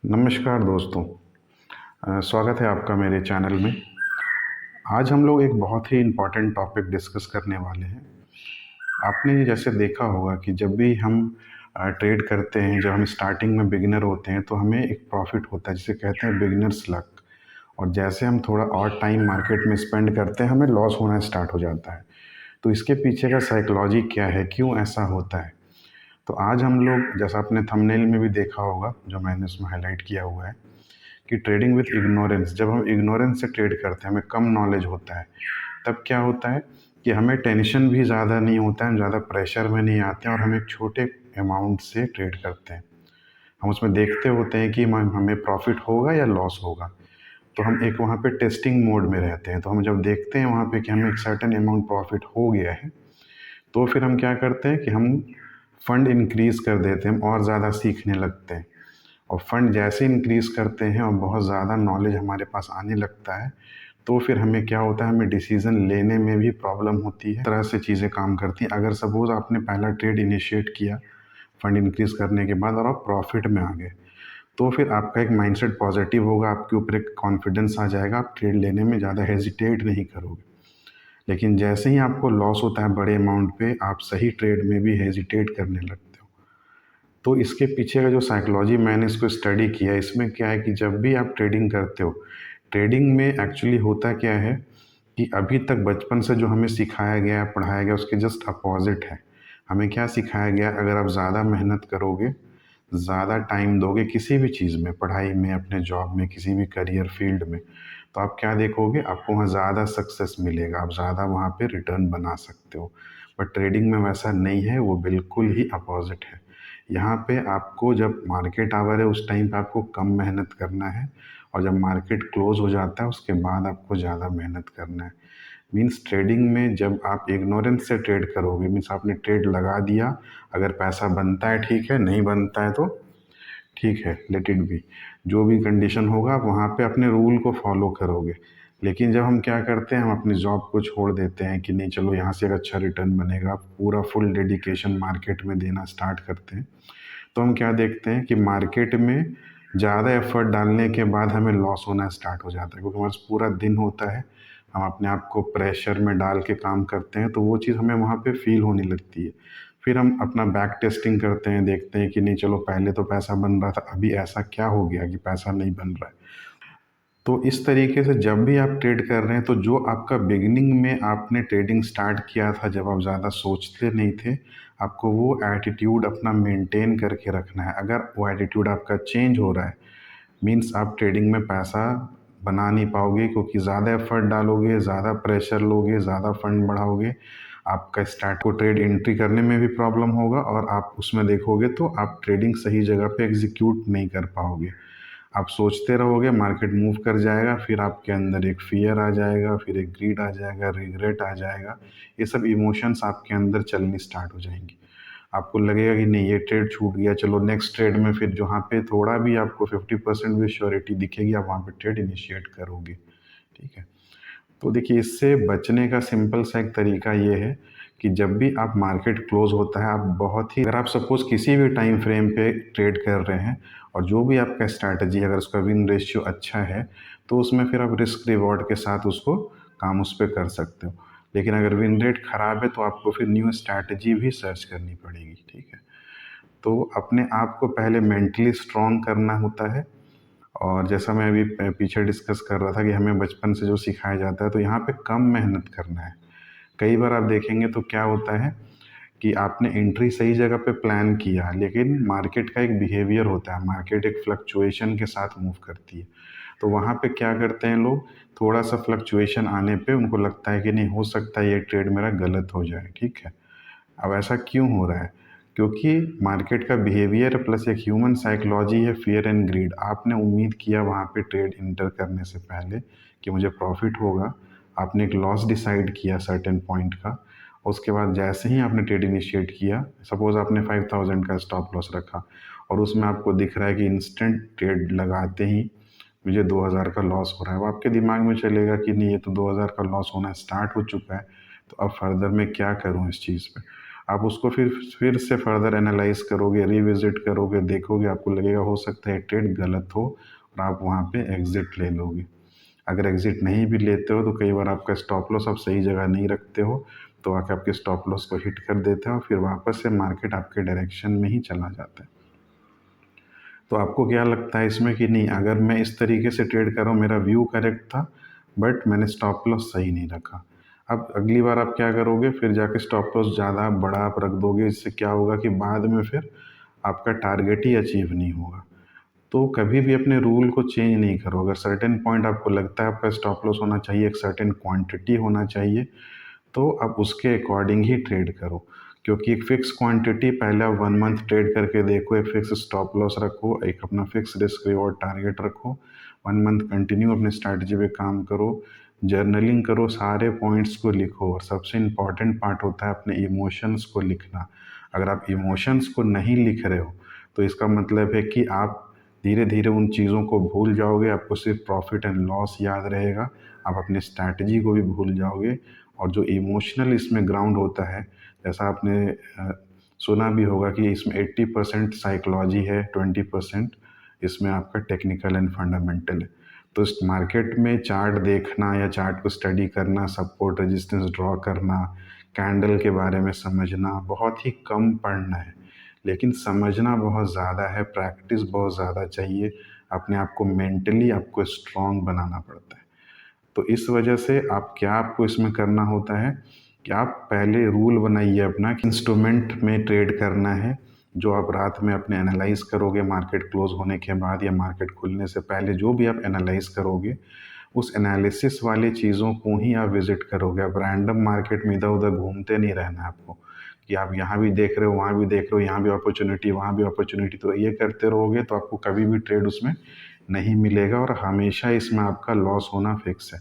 नमस्कार दोस्तों। स्वागत है आपका मेरे चैनल में। आज हम लोग एक बहुत ही इम्पोर्टेंट टॉपिक डिस्कस करने वाले हैं। आपने जैसे देखा होगा कि जब भी हम ट्रेड करते हैं, जब हम स्टार्टिंग में बिगिनर होते हैं तो हमें एक प्रॉफिट होता है जिसे कहते हैं बिगिनर्स लक। और जैसे हम थोड़ा और टाइम मार्केट में स्पेंड करते हैं हमें लॉस होना स्टार्ट हो जाता है। तो इसके पीछे का साइकोलॉजी क्या है, क्यों ऐसा होता है? तो आज हम लोग, जैसा आपने थंबनेल में भी देखा होगा जो मैंने उसमें हाईलाइट किया हुआ है, कि ट्रेडिंग विथ इग्नोरेंस, जब हम इग्नोरेंस से ट्रेड करते हैं, हमें कम नॉलेज होता है, तब क्या होता है कि हमें टेंशन भी ज़्यादा नहीं होता है, हम ज़्यादा प्रेशर में नहीं आते हैं और हम एक छोटे अमाउंट से ट्रेड करते हैं। हम उसमें देखते होते हैं कि हमें प्रॉफिट होगा या लॉस होगा। तो हम एक वहाँ पे टेस्टिंग मोड में रहते हैं। तो हम जब देखते हैं वहाँ पे कि हमें एक सर्टेन अमाउंट प्रॉफिट हो गया है, तो फिर हम क्या करते हैं कि हम फंड इंक्रीज़ कर देते हैं, हम और ज़्यादा सीखने लगते हैं। और फंड जैसे इंक्रीज़ करते हैं और बहुत ज़्यादा नॉलेज हमारे पास आने लगता है, तो फिर हमें क्या होता है, हमें डिसीज़न लेने में भी प्रॉब्लम होती है। इस तरह से चीज़ें काम करती हैं। अगर सपोज़ आपने पहला ट्रेड इनिशिएट किया फंड इंक्रीज़ करने के बाद और आप प्रॉफिट में आ गए, तो फिर आपका एक माइंडसेट पॉजिटिव होगा, आपके ऊपर एक कॉन्फिडेंस आ जाएगा, आप ट्रेड लेने में ज़्यादा हेजिटेट नहीं करोगे। लेकिन जैसे ही आपको लॉस होता है बड़े अमाउंट पे, आप सही ट्रेड में भी हेजिटेट करने लगते हो। तो इसके पीछे का जो साइकोलॉजी, मैंने इसको स्टडी किया है। इसमें क्या है कि जब भी आप ट्रेडिंग करते हो, ट्रेडिंग में एक्चुअली होता क्या है कि अभी तक बचपन से जो हमें सिखाया गया है, पढ़ाया गया, उसके जस्ट अपोजिट है। हमें क्या सिखाया गया, अगर आप ज़्यादा मेहनत करोगे, ज़्यादा टाइम दोगे किसी भी चीज़ में, पढ़ाई में, अपने जॉब में, किसी भी करियर फील्ड में, तो आप क्या देखोगे, आपको वहाँ ज़्यादा सक्सेस मिलेगा, आप ज़्यादा वहाँ पे रिटर्न बना सकते हो। बट ट्रेडिंग में वैसा नहीं है, वो बिल्कुल ही अपोजिट है। यहाँ पे आपको जब मार्केट आवर है उस टाइम पे आपको कम मेहनत करना है, और जब मार्केट क्लोज हो जाता है उसके बाद आपको ज़्यादा मेहनत करना है। मीन्स ट्रेडिंग में जब आप इग्नोरेंस से ट्रेड करोगे, मीन्स आपने ट्रेड लगा दिया, अगर पैसा बनता है ठीक है, नहीं बनता है तो ठीक है, लेट इट बी। जो भी कंडीशन होगा आप वहाँ पे अपने रूल को फॉलो करोगे। लेकिन जब हम क्या करते हैं, हम अपनी जॉब को छोड़ देते हैं कि नहीं चलो यहाँ से एक अच्छा रिटर्न बनेगा, पूरा फुल डेडिकेशन मार्केट में देना स्टार्ट करते हैं, तो हम क्या देखते हैं कि मार्केट में ज़्यादा एफर्ट डालने के बाद हमें लॉस होना स्टार्ट हो जाता है, क्योंकि हमारे पास पूरा दिन होता है, हम अपने आप को प्रेशर में डाल के काम करते हैं, तो वो चीज़ हमें वहाँ पे फील होने लगती है। फिर हम अपना बैक टेस्टिंग करते हैं, देखते हैं कि नहीं चलो पहले तो पैसा बन रहा था, अभी ऐसा क्या हो गया कि पैसा नहीं बन रहा है। तो इस तरीके से जब भी आप ट्रेड कर रहे हैं, तो जो आपका बिगिनिंग में आपने ट्रेडिंग स्टार्ट किया था, जब आप ज़्यादा सोचते नहीं थे, आपको वो एटीट्यूड अपना मेंटेन करके रखना है। अगर वो एटीट्यूड आपका चेंज हो रहा है, मीन्स आप ट्रेडिंग में पैसा बना नहीं पाओगे, क्योंकि ज़्यादा एफर्ट डालोगे, ज़्यादा प्रेशर लोगे, ज़्यादा फंड बढ़ाओगे, आपका स्टार्ट को ट्रेड एंट्री करने में भी प्रॉब्लम होगा, और आप उसमें देखोगे तो आप ट्रेडिंग सही जगह पे एग्जीक्यूट नहीं कर पाओगे। आप सोचते रहोगे, मार्केट मूव कर जाएगा, फिर आपके अंदर एक फ़ियर आ जाएगा, फिर एक ग्रीड आ जाएगा, रिग्रेट आ जाएगा। ये सब इमोशंस आपके अंदर चलनी स्टार्ट हो जाएंगी। आपको लगेगा कि नहीं ये ट्रेड छूट गया, चलो नेक्स्ट ट्रेड में फिर जहाँ पे थोड़ा भी आपको 50% भी श्योरिटी दिखेगी, आप वहाँ पे ट्रेड इनिशिएट करोगे। ठीक है। तो देखिए, इससे बचने का सिंपल सा एक तरीका ये है कि जब भी आप मार्केट क्लोज होता है, आप बहुत ही, अगर आप सपोज़ किसी भी टाइम फ्रेम पे ट्रेड कर रहे हैं और जो भी आपका स्ट्रैटेजी है, अगर उसका विन रेशियो अच्छा है, तो उसमें फिर आप रिस्क रिवॉर्ड के साथ उसको काम उस पे कर सकते हो। लेकिन अगर विन रेट ख़राब है तो आपको फिर न्यू स्ट्रैटेजी भी सर्च करनी पड़ेगी। ठीक है। तो अपने आप को पहले मेंटली स्ट्रॉन्ग करना होता है। और जैसा मैं अभी पीछे डिस्कस कर रहा था कि हमें बचपन से जो सिखाया जाता है, तो यहाँ पे कम मेहनत करना है। कई बार आप देखेंगे तो क्या होता है कि आपने एंट्री सही जगह पे प्लान किया, लेकिन मार्केट का एक बिहेवियर होता है, मार्केट एक फ्लक्चुएशन के साथ मूव करती है। तो वहाँ पे क्या करते हैं लोग, थोड़ा सा फ्लक्चुएशन आने पे उनको लगता है कि नहीं, हो सकता है ये ट्रेड मेरा गलत हो जाए। ठीक है। अब ऐसा क्यों हो रहा है? क्योंकि मार्केट का बिहेवियर प्लस एक ह्यूमन साइकोलॉजी है, फियर एंड ग्रीड। आपने उम्मीद किया वहाँ पे ट्रेड इंटर करने से पहले कि मुझे प्रॉफिट होगा। आपने एक लॉस डिसाइड किया सर्टेन पॉइंट का। उसके बाद जैसे ही आपने ट्रेड इनिशिएट किया, सपोज़ आपने 5000 का स्टॉप लॉस रखा और उसमें आपको दिख रहा है कि इंस्टेंट ट्रेड लगाते ही मुझे 2000 का लॉस हो रहा है। अब आपके दिमाग में चलेगा कि नहीं, ये तो 2000 का लॉस होना स्टार्ट हो चुका है, तो अब फर्दर मैं क्या करूँ इस चीज़ पे? आप उसको फिर से फर्दर एनालाइज करोगे, रिविजिट करोगे, देखोगे, आपको लगेगा हो सकता है ट्रेड गलत हो और आप वहाँ पे एग्ज़िट ले लोगे। अगर एग्ज़िट नहीं भी लेते हो तो कई बार आपका स्टॉप लॉस आप सही जगह नहीं रखते हो, तो आके आपके स्टॉप लॉस को हिट कर देता है और फिर वापस से मार्केट आपके डायरेक्शन में ही चला जाता है। तो आपको क्या लगता है इसमें कि नहीं, अगर मैं इस तरीके से ट्रेड कर रहा हूँ, मेरा व्यू करेक्ट था बट मैंने स्टॉप लॉस सही नहीं रखा। अब अगली बार आप क्या करोगे, फिर जाके स्टॉप लॉस ज़्यादा बड़ा आप रख दोगे, इससे क्या होगा कि बाद में फिर आपका टारगेट ही अचीव नहीं होगा। तो कभी भी अपने रूल को चेंज नहीं करो। अगर सर्टेन पॉइंट आपको लगता है आपका स्टॉप लॉस होना चाहिए, एक सर्टेन क्वांटिटी होना चाहिए, तो आप उसके अकॉर्डिंग ही ट्रेड करो। क्योंकि एक फ़िक्स क्वांटिटी पहले आप 1 मंथ ट्रेड करके देखो, एक फ़िक्स स्टॉप लॉस रखो, एक अपना फ़िक्स रिस्क रिवॉर्ड टारगेट रखो, 1 मंथ कंटिन्यू अपनी स्ट्रैटेजी पे काम करो, जर्नलिंग करो, सारे पॉइंट्स को लिखो और सबसे इम्पॉर्टेंट पार्ट होता है अपने इमोशंस को लिखना। अगर आप इमोशंस को नहीं लिख रहे हो, तो इसका मतलब है कि आप धीरे-धीरे उन चीज़ों को भूल जाओगे, आपको सिर्फ प्रॉफ़िट एंड लॉस याद रहेगा, आप अपनी स्ट्रैटेजी को भी भूल जाओगे और जो इमोशनल इसमें ग्राउंड होता है, जैसा आपने सुना भी होगा कि इसमें 80% साइकोलॉजी है, 20% इसमें आपका टेक्निकल एंड फंडामेंटल है। तो इस मार्केट में चार्ट देखना या चार्ट को स्टडी करना, सपोर्ट रेजिस्टेंस ड्रॉ करना, कैंडल के बारे में समझना, बहुत ही कम पढ़ना है, लेकिन समझना बहुत ज़्यादा है, प्रैक्टिस बहुत ज़्यादा चाहिए, अपने आप को मेंटली आपको स्ट्रॉन्ग बनाना पड़ता है। तो इस वजह से आपको इसमें करना होता है कि आप पहले रूल बनाइए अपना कि इंस्ट्रूमेंट में ट्रेड करना है, जो आप रात में अपने एनालाइज करोगे मार्केट क्लोज होने के बाद या मार्केट खुलने से पहले, जो भी आप एनालाइज करोगे, उस एनालिसिस वाली चीज़ों को ही आप विजिट करोगे। अब रैंडम मार्केट में इधर उधर घूमते नहीं रहना है आपको कि आप यहाँ भी देख रहे हो, वहाँ भी देख रहे हो, यहाँ भी अपॉर्चुनिटी, वहाँ भी अपॉर्चुनिटी, तो ये करते रहोगे तो आपको कभी भी ट्रेड उसमें नहीं मिलेगा और हमेशा इसमें आपका लॉस होना फिक्स है।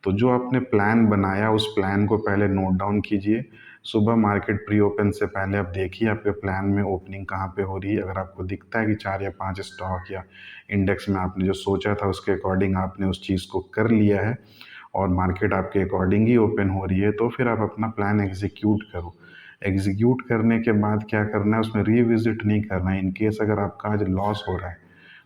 तो जो आपने प्लान बनाया, उस प्लान को पहले नोट डाउन कीजिए। सुबह मार्केट प्री ओपन से पहले आप देखिए आपके प्लान में ओपनिंग कहाँ पे हो रही है। अगर आपको दिखता है कि 4 या 5 स्टॉक या इंडेक्स में आपने जो सोचा था उसके अकॉर्डिंग आपने उस चीज़ को कर लिया है और मार्केट आपके अकॉर्डिंग ही ओपन हो रही है, तो फिर आप अपना प्लान एग्जीक्यूट करो। एग्जीक्यूट करने के बाद क्या करना है, उसमें रिविजिट नहीं करना है। इन केस अगर आपका आज लॉस हो रहा है,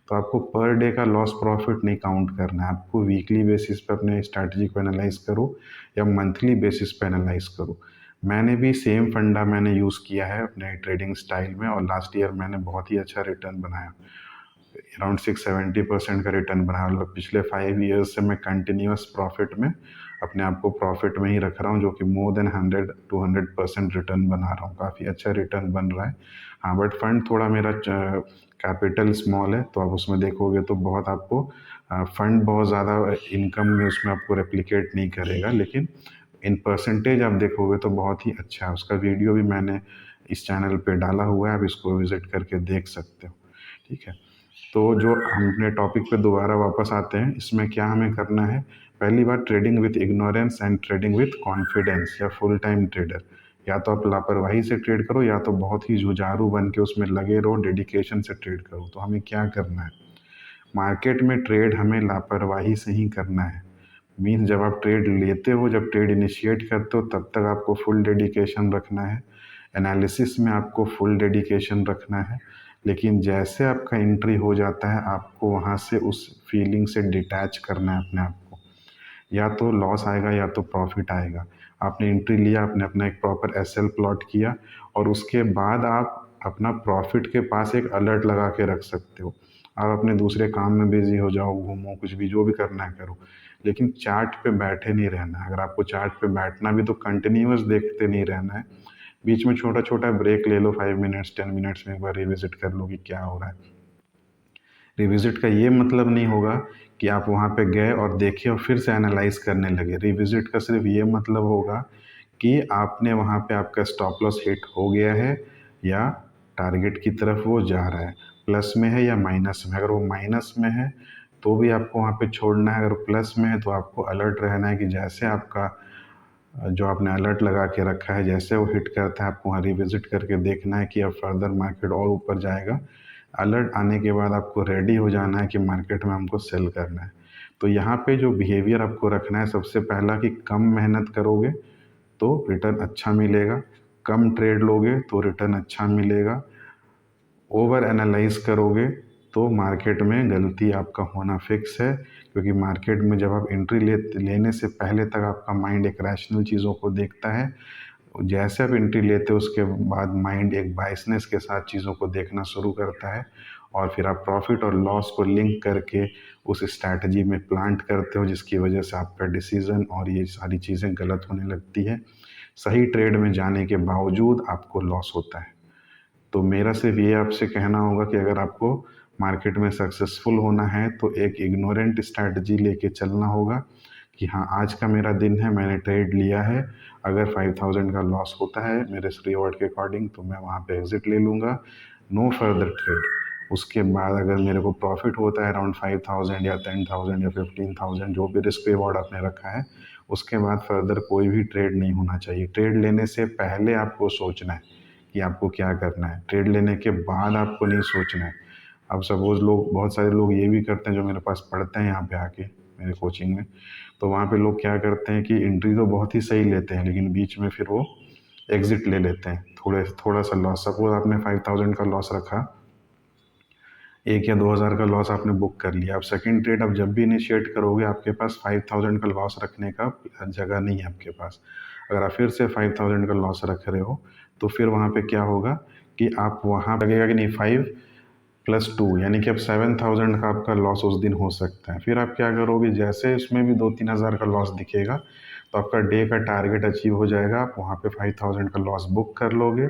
तो आपको पर डे का लॉस प्रॉफिट नहीं काउंट करना है। आपको वीकली बेसिस पे अपने स्ट्रैटेजी को एनालाइज करो या मंथली बेसिस पे एनालाइज करो। मैंने भी सेम फंडा मैंने यूज़ किया है अपने ट्रेडिंग स्टाइल में और लास्ट ईयर मैंने बहुत ही अच्छा रिटर्न बनाया। अराउंड 670% का रिटर्न बनाया। मतलब पिछले 5 ईयर्स से मैं कंटिन्यूअस प्रॉफिट में अपने आप को प्रॉफिट में ही रख रहा हूँ, जो कि मोर देन 100-200% रिटर्न बना रहा हूँ। काफ़ी अच्छा रिटर्न बन रहा है। हाँ, बट फंड थोड़ा मेरा कैपिटल स्मॉल है, तो आप उसमें देखोगे तो बहुत आपको फंड बहुत ज़्यादा इनकम में उसमें आपको रेप्लिकेट नहीं करेगा, लेकिन इन परसेंटेज आप देखोगे तो बहुत ही अच्छा है। उसका वीडियो भी मैंने इस चैनल पे डाला हुआ है, आप इसको विज़िट करके देख सकते हो। ठीक है। तो जो हम अपने टॉपिक पे दोबारा वापस आते हैं, इसमें क्या हमें करना है, पहली बात trading with ignorance and trading with confidence या फुल टाइम ट्रेडर। या तो आप लापरवाही से ट्रेड करो या तो बहुत ही जुझारू बन के उसमें लगे रहो, डेडिकेशन से ट्रेड करो। तो हमें क्या करना है, मार्केट में ट्रेड हमें लापरवाही से ही करना है। मीन्स जब आप ट्रेड लेते हो, जब ट्रेड इनिशिएट करते हो, तब तक आपको फुल डेडिकेशन रखना है। एनालिसिस में आपको फुल डेडिकेशन रखना है। लेकिन जैसे आपका एंट्री हो जाता है, आपको वहाँ से उस फीलिंग से डिटैच करना है अपने आप को। या तो लॉस आएगा या तो प्रॉफिट आएगा। आपने एंट्री लिया, आपने अपना एक प्रॉपर एसएल प्लॉट किया और उसके बाद आप अपना प्रॉफिट के पास एक अलर्ट लगा के रख सकते हो। आप अपने दूसरे काम में बिजी हो जाओ, घूमो, कुछ भी जो भी करना है करो, लेकिन चार्ट पे बैठे नहीं रहना है। अगर आपको चार्ट पे बैठना भी तो कंटिन्यूअस देखते नहीं रहना है, बीच में छोटा छोटा ब्रेक ले लो, 5 मिनट्स 10 मिनट्स में एक बार रिविजिट कर लो कि क्या हो रहा है। रिविजिट का ये मतलब नहीं होगा कि आप वहाँ पे गए और देखे और फिर से एनालाइज करने लगे। रिविजिट का सिर्फ ये मतलब होगा कि आपने वहाँ पे आपका स्टॉप लॉस हिट हो गया है या टारगेट की तरफ वो जा रहा है, प्लस में है या माइनस में। अगर वो माइनस में है तो भी आपको वहाँ पे छोड़ना है, अगर प्लस में है तो आपको अलर्ट रहना है कि जैसे आपका जो आपने अलर्ट लगा के रखा है, जैसे वो हिट करता है आपको वहाँ रिविजिट करके देखना है कि अब फर्दर मार्केट और ऊपर जाएगा। अलर्ट आने के बाद आपको रेडी हो जाना है कि मार्केट में हमको सेल करना है। तो यहाँ पे जो बिहेवियर आपको रखना है, सबसे पहला कि कम मेहनत करोगे तो रिटर्न अच्छा मिलेगा। कम ट्रेड लोगे तो रिटर्न अच्छा मिलेगा। ओवर एनालाइज करोगे तो मार्केट में गलती आपका होना फिक्स है, क्योंकि मार्केट में जब आप एंट्री लेने से पहले तक आपका माइंड एक रैशनल चीज़ों को देखता है। जैसे आप एंट्री लेते हो उसके बाद माइंड एक बायसनेस के साथ चीज़ों को देखना शुरू करता है, और फिर आप प्रॉफिट और लॉस को लिंक करके उस स्ट्रैटेजी में प्लांट करते हो, जिसकी वजह से आपका डिसीज़न और ये सारी चीज़ें गलत होने लगती है। सही ट्रेड में जाने के बावजूद आपको लॉस होता है। तो मेरा सिर्फ ये आपसे कहना होगा कि अगर आपको मार्केट में सक्सेसफुल होना है तो एक इग्नोरेंट स्ट्रैटेजी लेके चलना होगा कि हाँ, आज का मेरा दिन है, मैंने ट्रेड लिया है, अगर 5000 का लॉस होता है मेरे रिवॉर्ड के अकॉर्डिंग तो मैं वहाँ पे एग्ज़िट ले लूँगा, नो फर्दर ट्रेड। उसके बाद अगर मेरे को प्रॉफिट होता है अराउंड 5000 या 10000 या 15000 जो भी रिस्क रिवॉर्ड आपने रखा है, उसके बाद फर्दर कोई भी ट्रेड नहीं होना चाहिए। ट्रेड लेने से पहले आपको सोचना है कि आपको क्या करना है, ट्रेड लेने के बाद आपको नहीं सोचना है। अब सपोज़ लोग, बहुत सारे लोग ये भी करते हैं जो मेरे पास पढ़ते हैं यहाँ पे आके मेरे कोचिंग में, तो वहाँ पे लोग क्या करते हैं कि एंट्री तो बहुत ही सही लेते हैं, लेकिन बीच में फिर वो एग्ज़िट ले लेते हैं। थोड़ा सा लॉस, सपोज़ आपने 5000 का लॉस रखा, 1 या 2000 का लॉस आपने बुक कर लिया। अब सेकंड ट्रेड आप जब भी इनिशिएट करोगे आपके पास 5000 का लॉस रखने का जगह नहीं है आपके पास। अगर आप फिर से 5000 का लॉस रख रहे हो तो फिर वहाँ पे क्या होगा कि आप वहाँ लगेगा कि नहीं 5+2 यानी कि अब 7000 का आपका लॉस उस दिन हो सकता है। फिर आप क्या करोगे, जैसे इसमें भी 2-3 हज़ार का लॉस दिखेगा तो आपका डे का टारगेट अचीव हो जाएगा, आप वहाँ पे 5000 का लॉस बुक कर लोगे,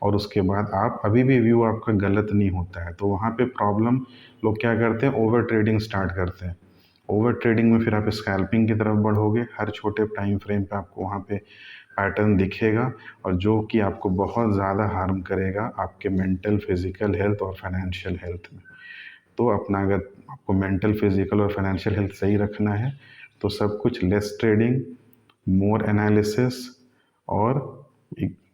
और उसके बाद आप अभी भी व्यू आपका गलत नहीं होता है। तो वहाँ पे प्रॉब्लम, लोग क्या करते हैं, ओवर ट्रेडिंग स्टार्ट करते हैं। ओवर ट्रेडिंग में फिर आप स्कैल्पिंग की तरफ बढ़ोगे, हर छोटे टाइम फ्रेम पे आपको वहाँ पे पैटर्न दिखेगा, और जो कि आपको बहुत ज़्यादा हार्म करेगा आपके मेंटल, फिजिकल हेल्थ और फाइनेंशियल हेल्थ में। तो अपना, अगर आपको मेंटल, फिजिकल और फाइनेंशियल हेल्थ सही रखना है तो सब कुछ लेस ट्रेडिंग, मोर एनालिसिस, और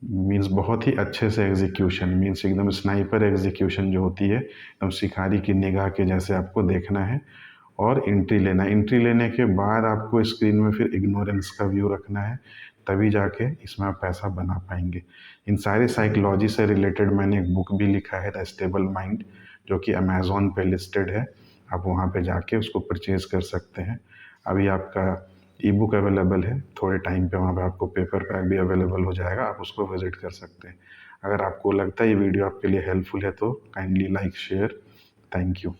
मीन्स बहुत ही अच्छे से एग्जीक्यूशन, मीन्स एकदम स्नाइपर एग्जीक्यूशन जो होती है, एकदम शिकारी की निगाह के जैसे आपको देखना है, और एंट्री लेना है। एंट्री लेने के बाद आपको स्क्रीन में फिर इग्नोरेंस का व्यू रखना है, तभी जाके इसमें आप पैसा बना पाएंगे। इन सारे साइकोलॉजी से रिलेटेड मैंने एक बुक भी लिखा है, द स्टेबल माइंड, जो कि अमेज़ॉन पे लिस्टेड है। आप वहाँ पे जाके उसको परचेज़ कर सकते हैं। अभी आपका ई बुक अवेलेबल है, थोड़े टाइम पे वहाँ पे आपको पेपर पैक भी अवेलेबल हो जाएगा, आप उसको विज़िट कर सकते हैं। अगर आपको लगता है ये वीडियो आपके लिए हेल्पफुल है तो kindly like, share. Thank you.